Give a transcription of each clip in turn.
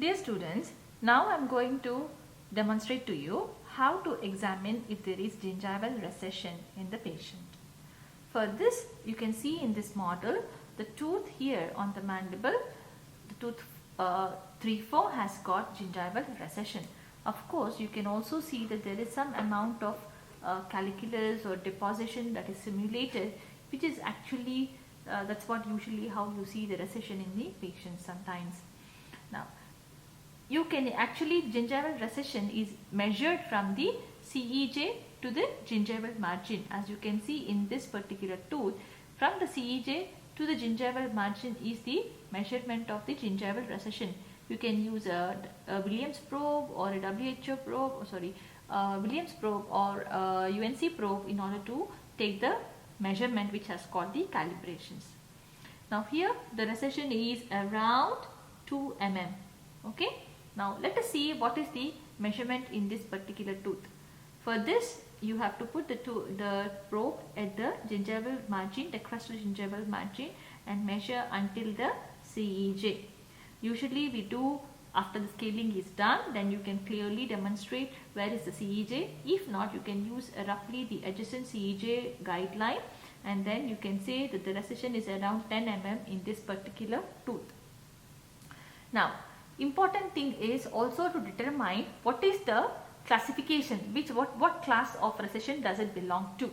Dear students, now I am going to demonstrate to you how to examine if there is gingival recession in the patient. For this, you can see in this model the tooth here on the mandible, the tooth 3-4 has got gingival recession. Of course, you can also see that there is some amount of calculus or deposition that is simulated, which is actually that's what usually how you see the recession in the patient sometimes. Now, you can actually gingival recession is measured from the CEJ to the gingival margin. As you can see in this particular tooth, from the CEJ to the gingival margin is the measurement of the gingival recession. You can use a Williams probe or a WHO probe, Williams probe or a UNC probe in order to take the measurement which has got the calibrations. Now here the recession is around 2 mm. Okay. Now let us see what is the measurement in this particular tooth. For this you have to put the probe at the gingival margin, the crustal gingival margin, and measure until the CEJ. Usually we do after the scaling is done, then you can clearly demonstrate where is the CEJ. If not, you can use roughly the adjacent CEJ guideline, and then you can say that the recession is around 10 mm in this particular tooth. Now, important thing is also to determine what is the classification, what class of recession does it belong to.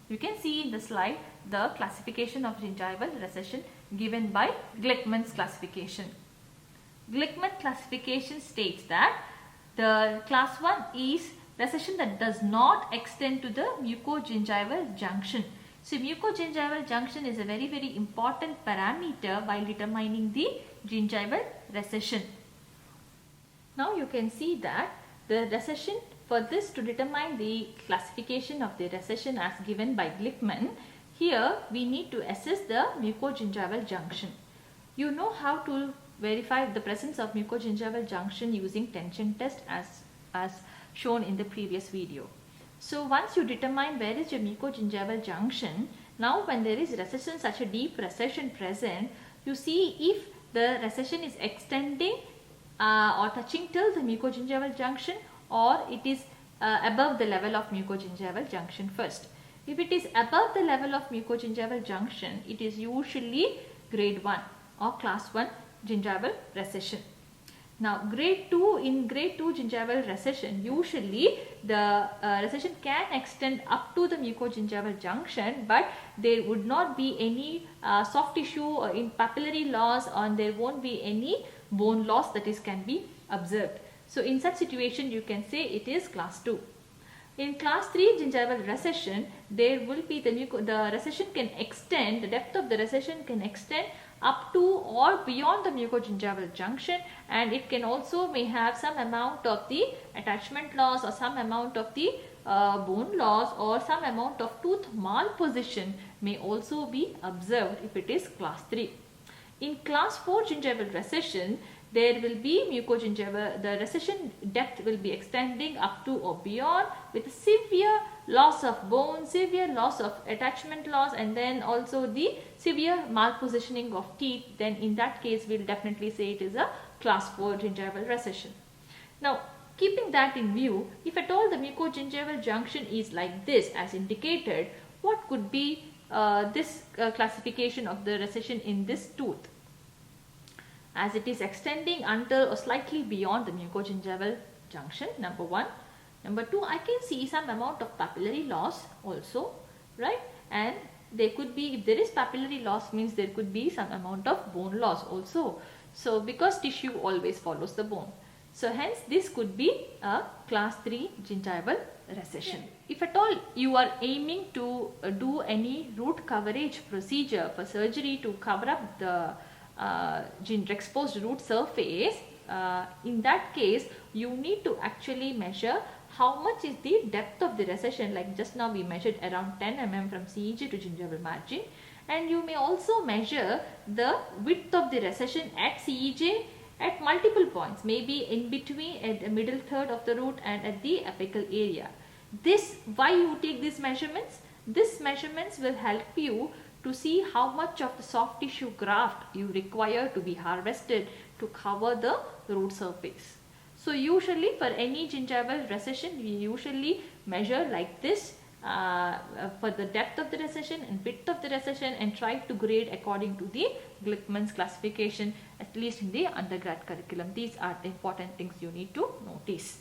You can see in the slide the classification of gingival recession given by Glickman's classification. Glickman classification states that the class 1 is recession that does not extend to the mucogingival junction. So mucogingival junction is a very important parameter while determining the gingival recession. Now you can see that the recession, for this to determine the classification of the recession as given by Glickman, here we need to assess the mucogingival junction. You know how to verify the presence of mucogingival junction using tension test as shown in the previous video. So once you determine where is your mucogingival junction, now when there is recession, such a deep recession present, you see if the recession is extending or touching till the mucogingival junction, or it is above the level of mucogingival junction first. If it is above the level of mucogingival junction, it is usually grade 1 or class 1 gingival recession. Now in grade 2 gingival recession, usually the recession can extend up to the mucogingival junction, but there would not be any soft tissue or in papillary loss, and there won't be any bone loss that can be observed. So in such situation you can say it is class 2. In class 3 gingival recession, there will be the recession can extend, the depth of the recession can extend up to or beyond the mucogingival junction, and it can also may have some amount of the attachment loss or some amount of the bone loss or some amount of tooth malposition may also be observed if it is class 3. In class 4 gingival recession, there will be mucogingival, the recession depth will be extending up to or beyond with severe loss of bone, severe loss of attachment loss, and then also the severe malpositioning of teeth. Then in that case we will definitely say it is a class 4 gingival recession. Now keeping that in view, if at all the mucogingival junction is like this as indicated, what could be this classification of the recession in this tooth? As it is extending until or slightly beyond the mucogingival junction, number 1. Number 2, I can see some amount of papillary loss also, right? And there could be, if there is papillary loss, means there could be some amount of bone loss also. So because tissue always follows the bone. So hence this could be a class 3 gingival recession. If at all you are aiming to do any root coverage procedure for surgery to cover up the exposed root surface, in that case you need to actually measure how much is the depth of the recession. Like just now we measured around 10 mm from CEJ to gingival margin, and you may also measure the width of the recession at CEJ at multiple points, maybe in between at the middle third of the root and at the apical area. This, why you take these measurements? These measurements will help you to see how much of the soft tissue graft you require to be harvested to cover the root surface. So usually for any gingival recession, we usually measure like this for the depth of the recession and width of the recession, and try to grade according to the Glickman's classification, at least in the undergrad curriculum. These are the important things you need to notice.